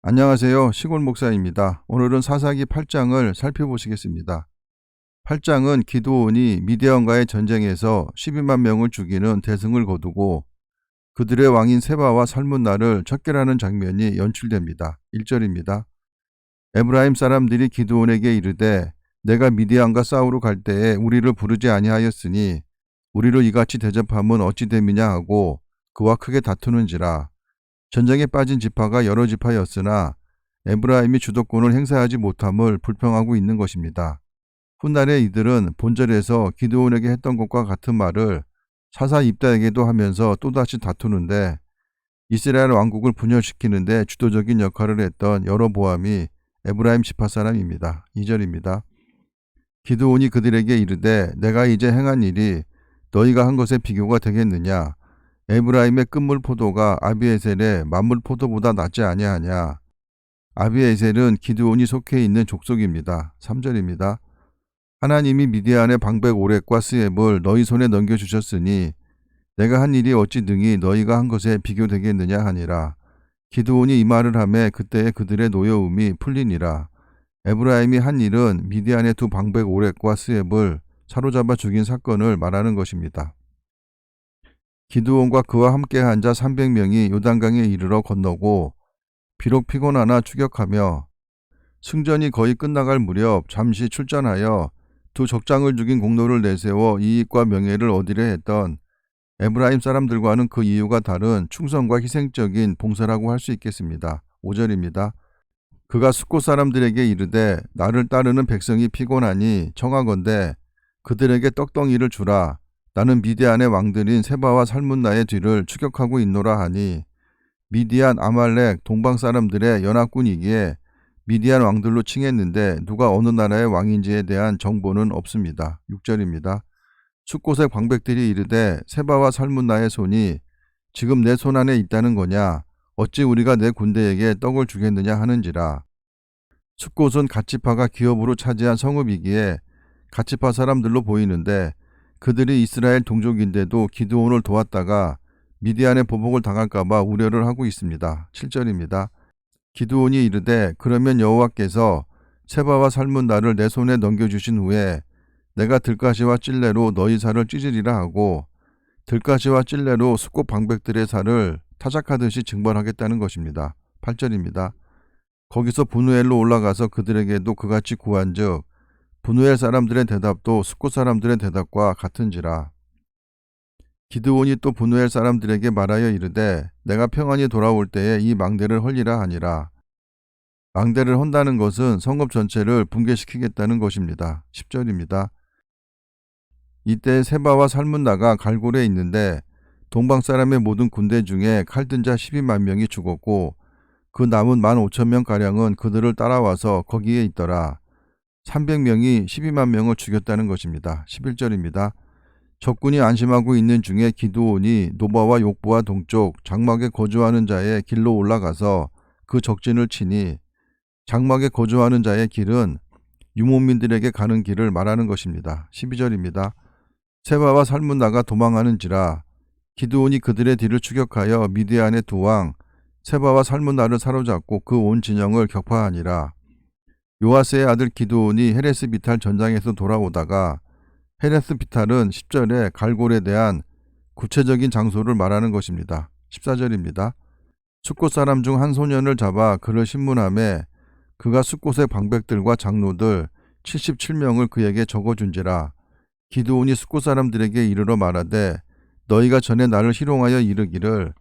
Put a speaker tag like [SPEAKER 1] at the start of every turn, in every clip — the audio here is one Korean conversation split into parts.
[SPEAKER 1] 안녕하세요. 시골 목사입니다. 오늘은 사사기 8장을 살펴보시겠습니다. 8장은 기드온이 미디안과의 전쟁에서 12만 명을 죽이는 대승을 거두고 그들의 왕인 세바와 살문나를 척결하는 장면이 연출됩니다. 1절입니다. 에브라임 사람들이 기드온에게 이르되 내가 미디안과 싸우러 갈 때에 우리를 부르지 아니하였으니 우리로 이같이 대접함은 어찌 됨이냐 하고 그와 크게 다투는지라. 전쟁에 빠진 지파가 여러 지파였으나 에브라임이 주도권을 행사하지 못함을 불평하고 있는 것입니다. 훗날에 이들은 본절에서 기드온에게 했던 것과 같은 말을 사사 입다에게도 하면서 또다시 다투는데, 이스라엘 왕국을 분열시키는데 주도적인 역할을 했던 여로보암이 에브라임 지파 사람입니다. 2절입니다. 기드온이 그들에게 이르되 내가 이제 행한 일이 너희가 한 것에 비교가 되겠느냐. 에브라임의 끝물 포도가 아비에셀의 만물 포도보다 낫지 아니하냐. 아비에셀은 기드온이 속해 있는 족속입니다. 3절입니다. 하나님이 미디안의 방백 오렉과 스앱을 너희 손에 넘겨주셨으니 내가 한 일이 어찌 능히 너희가 한 것에 비교되겠느냐 하니라. 기드온이 이 말을 하매 그때에 그들의 노여움이 풀리니라. 에브라임이 한 일은 미디안의 두 방백 오렉과 스앱을 사로잡아 죽인 사건을 말하는 것입니다. 기드온과 그와 함께한 자 300명이 요단강에 이르러 건너고 비록 피곤하나 추격하며 승전이 거의 끝나갈 무렵 잠시 출전하여 두 적장을 죽인 공로를 내세워 이익과 명예를 얻으려 했던 에브라임 사람들과는 그 이유가 다른 충성과 희생적인 봉사라고 할 수 있겠습니다. 5절입니다. 그가 숫곳 사람들에게 이르되 나를 따르는 백성이 피곤하니 청하건대 그들에게 떡덩이를 주라. 나는 미디안의 왕들인 세바와 살문나의 뒤를 추격하고 있노라 하니, 미디안, 아말렉, 동방 사람들의 연합군이기에 미디안 왕들로 칭했는데 누가 어느 나라의 왕인지에 대한 정보는 없습니다. 6절입니다. 숫곳의 방백들이 이르되 세바와 살문나의 손이 지금 내 손 안에 있다는 거냐. 어찌 우리가 내 군대에게 떡을 주겠느냐 하는지라. 숫곳은 갓지파가 기업으로 차지한 성읍이기에 갓지파 사람들로 보이는데 그들이 이스라엘 동족인데도 기드온을 도왔다가 미디안의 보복을 당할까 봐 우려를 하고 있습니다. 7절입니다. 기드온이 이르되 그러면 여호와께서 세바와 살문나를 내 손에 넘겨주신 후에 내가 들가시와 찔레로 너희 살을 찢으리라 하고, 들가시와 찔레로 숫곳 방백들의 살을 타작하듯이 징벌하겠다는 것입니다. 8절입니다. 거기서 분우엘로 올라가서 그들에게도 그같이 구한즉 분우엘 사람들의 대답도 숫곳 사람들의 대답과 같은지라. 기드온이 또 분우엘 사람들에게 말하여 이르되 내가 평안히 돌아올 때에 이 망대를 헐리라 하니라. 망대를 헌다는 것은 성읍 전체를 붕괴시키겠다는 것입니다. 10절입니다. 이때 세바와 살문나가 갈골에 있는데 동방 사람의 모든 군대 중에 칼든 자 12만 명이 죽었고 그 남은 15,000명가량은 그들을 따라와서 거기에 있더라. 300명이 12만 명을 죽였다는 것입니다. 11절입니다. 적군이 안심하고 있는 중에 기드온이 노바와 욕부와 동쪽 장막에 거주하는 자의 길로 올라가서 그 적진을 치니, 장막에 거주하는 자의 길은 유목민들에게 가는 길을 말하는 것입니다. 12절입니다. 세바와 살문나가 도망하는지라. 기드온이 그들의 뒤를 추격하여 미디안의 두 왕 세바와 살문나를 사로잡고 그 온 진영을 격파하니라. 요아스의 아들 기드온이 헤레스 비탈 전장에서 돌아오다가, 헤레스 비탈은 10절에 갈골에 대한 구체적인 장소를 말하는 것입니다. 14절입니다. 숫곳 사람 중 한 소년을 잡아 그를 신문하매 그가 숫곳의 방백들과 장로들 77명을 그에게 적어준지라. 기드온이 숫곳 사람들에게 이르러 말하되 너희가 전에 나를 희롱하여 이르기를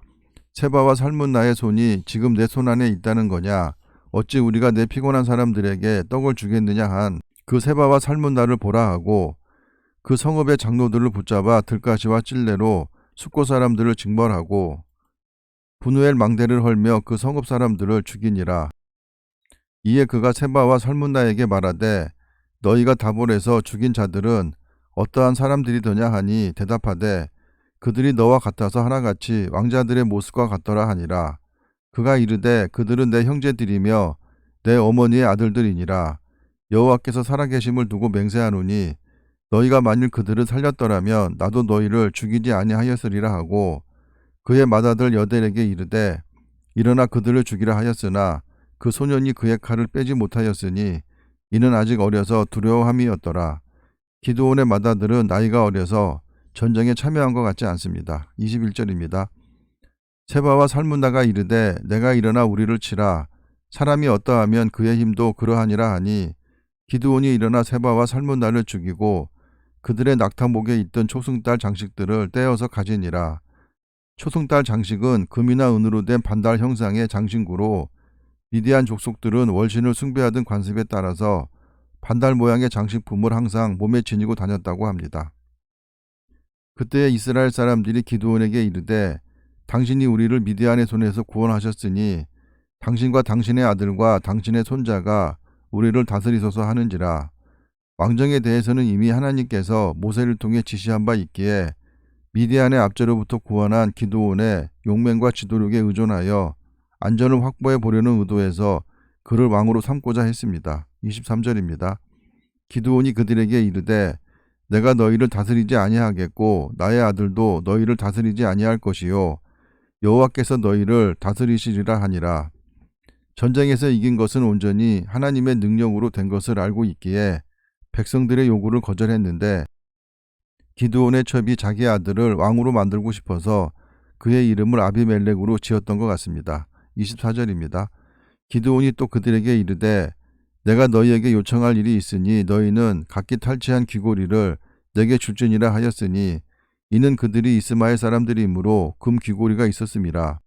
[SPEAKER 1] 세바와 살문나의 손이 지금 내 손 안에 있다는 거냐. 어찌 우리가 내 피곤한 사람들에게 떡을 주겠느냐 한 그 세바와 살문나를 보라 하고, 그 성읍의 장로들을 붙잡아 들가시와 찔레로 숫곳 사람들을 징벌하고 분우엘 망대를 헐며 그 성읍 사람들을 죽이니라. 이에 그가 세바와 살문나에게 말하되 너희가 다볼에서 죽인 자들은 어떠한 사람들이더냐 하니 대답하되 그들이 너와 같아서 하나같이 왕자들의 모습과 같더라 하니라. 그가 이르되 그들은 내 형제들이며 내 어머니의 아들들이니라. 여호와께서 살아계심을 두고 맹세하노니 너희가 만일 그들을 살렸더라면 나도 너희를 죽이지 아니하였으리라 하고, 그의 맏아들 여델에게 이르되 일어나 그들을 죽이라 하였으나 그 소년이 그의 칼을 빼지 못하였으니 이는 아직 어려서 두려워함이었더라. 기드온의 맏아들은 나이가 어려서 전쟁에 참여한 것 같지 않습니다. 21절입니다. 세바와 살문나가 이르되 내가 일어나 우리를 치라. 사람이 어떠하면 그의 힘도 그러하니라 하니 기드온이 일어나 세바와 살문나를 죽이고 그들의 낙타목에 있던 초승달 장식들을 떼어서 가지니라. 초승달 장식은 금이나 은으로 된 반달 형상의 장신구로 미디안 족속들은 월신을 숭배하던 관습에 따라서 반달 모양의 장식품을 항상 몸에 지니고 다녔다고 합니다. 그때 이스라엘 사람들이 기드온에게 이르되 당신이 우리를 미디안의 손에서 구원하셨으니 당신과 당신의 아들과 당신의 손자가 우리를 다스리소서 하는지라. 왕정에 대해서는 이미 하나님께서 모세를 통해 지시한 바 있기에 미디안의 압제로부터 구원한 기드온의 용맹과 지도력에 의존하여 안전을 확보해 보려는 의도에서 그를 왕으로 삼고자 했습니다. 23절입니다. 기드온이 그들에게 이르되 내가 너희를 다스리지 아니하겠고 나의 아들도 너희를 다스리지 아니할 것이요 여호와께서 너희를 다스리시리라 하니라. 전쟁에서 이긴 것은 온전히 하나님의 능력으로 된 것을 알고 있기에 백성들의 요구를 거절했는데 기드온의 첩이 자기 아들을 왕으로 만들고 싶어서 그의 이름을 아비멜렉으로 지었던 것 같습니다. 24절입니다. 기드온이 또 그들에게 이르되 내가 너희에게 요청할 일이 있으니 너희는 각기 탈취한 귀고리를 내게 줄지니라 하였으니 이는 그들이 이스마엘 사람들이므로 금 귀고리가 있었음이라.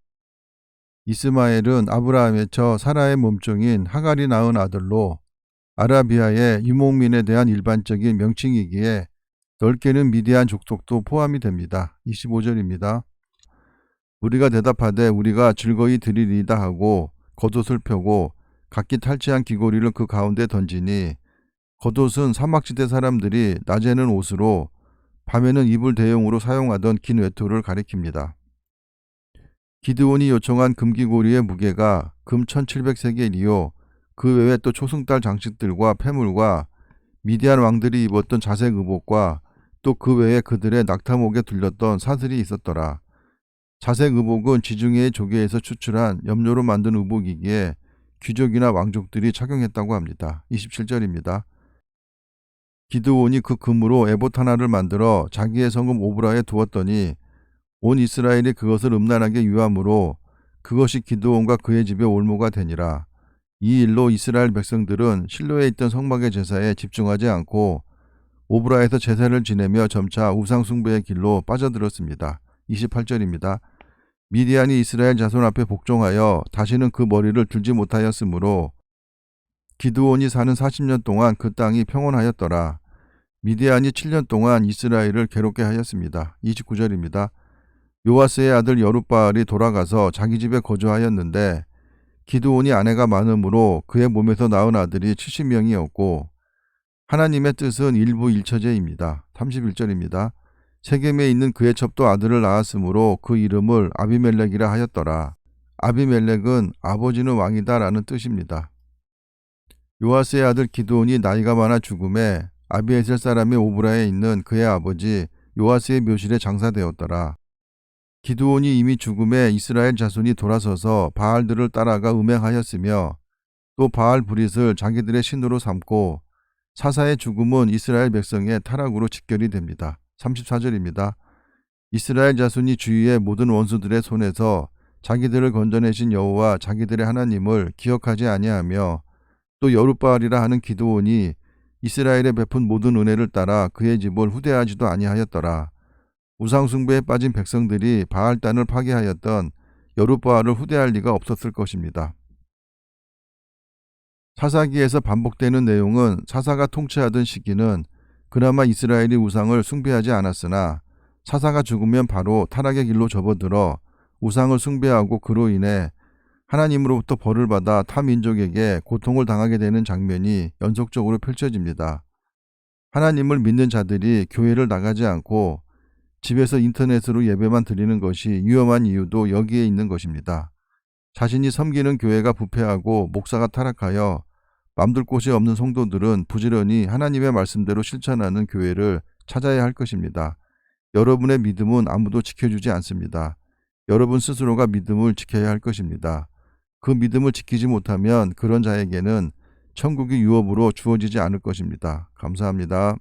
[SPEAKER 1] 이스마엘은 아브라함의 처 사라의 몸종인 하갈이 낳은 아들로 아라비아의 유목민에 대한 일반적인 명칭이기에 넓게는 미디안 족속도 포함이 됩니다. 25절입니다. 우리가 대답하되 우리가 즐거이 드리리이다 하고 겉옷을 펴고 각기 탈취한 귀고리를 그 가운데 던지니 겉옷은 사막지대 사람들이 낮에는 옷으로 밤에는 이불 대용으로 사용하던 긴 외투를 가리킵니다. 기드온이 요청한 금귀고리의 무게가 금 1700세겔이요 그 외에 또 초승달 장식들과 폐물과 미디안 왕들이 입었던 자색 의복과 또 그 외에 그들의 낙타목에 둘렸던 사슬이 있었더라. 자색 의복은 지중해의 조개에서 추출한 염료로 만든 의복이기에 귀족이나 왕족들이 착용했다고 합니다. 27절입니다. 기드온이 그 금으로 에봇 하나를 만들어 자기의 성읍 오브라에 두었더니 온 이스라엘이 그것을 음란하게 유함으로 그것이 기드온과 그의 집의 올무가 되니라. 이 일로 이스라엘 백성들은 실로에 있던 성막의 제사에 집중하지 않고 오브라에서 제사를 지내며 점차 우상 숭배의 길로 빠져들었습니다. 28절입니다. 미디안이 이스라엘 자손 앞에 복종하여 다시는 그 머리를 들지 못하였으므로 기드온이 사는 40년 동안 그 땅이 평온하였더라. 미디안이 7년 동안 이스라엘을 괴롭게 하였습니다. 29절입니다. 요아스의 아들 여룻바알이 돌아가서 자기 집에 거주하였는데 기드온이 아내가 많으므로 그의 몸에서 낳은 아들이 70명이었고 하나님의 뜻은 일부일처제입니다. 31절입니다. 세겜에 있는 그의 첩도 아들을 낳았으므로 그 이름을 아비멜렉이라 하였더라. 아비멜렉은 아버지는 왕이다 라는 뜻입니다. 요아스의 아들 기드온이 나이가 많아 죽음에 아비에셀 사람의 오브라에 있는 그의 아버지 요아스의 묘실에 장사되었더라. 기드온이 이미 죽음에 이스라엘 자손이 돌아서서 바알들을 따라가 음행하였으며 또 바알 브릿을 자기들의 신으로 삼고 사사의 죽음은 이스라엘 백성의 타락으로 직결이 됩니다. 34절입니다. 이스라엘 자손이 주위의 모든 원수들의 손에서 자기들을 건져내신 여호와 자기들의 하나님을 기억하지 아니하며 또 여룻바알이라 하는 기드온이 이스라엘에 베푼 모든 은혜를 따라 그의 집을 후대하지도 아니하였더라. 우상 숭배에 빠진 백성들이 바알단을 파괴하였던 여룻바알을 후대할 리가 없었을 것입니다. 사사기에서 반복되는 내용은 사사가 통치하던 시기는 그나마 이스라엘이 우상을 숭배하지 않았으나 사사가 죽으면 바로 타락의 길로 접어들어 우상을 숭배하고 그로 인해 하나님으로부터 벌을 받아 타 민족에게 고통을 당하게 되는 장면이 연속적으로 펼쳐집니다. 하나님을 믿는 자들이 교회를 나가지 않고 집에서 인터넷으로 예배만 드리는 것이 위험한 이유도 여기에 있는 것입니다. 자신이 섬기는 교회가 부패하고 목사가 타락하여 맘둘 곳이 없는 성도들은 부지런히 하나님의 말씀대로 실천하는 교회를 찾아야 할 것입니다. 여러분의 믿음은 아무도 지켜주지 않습니다. 여러분 스스로가 믿음을 지켜야 할 것입니다. 그 믿음을 지키지 못하면 그런 자에게는 천국이 유업으로 주어지지 않을 것입니다. 감사합니다.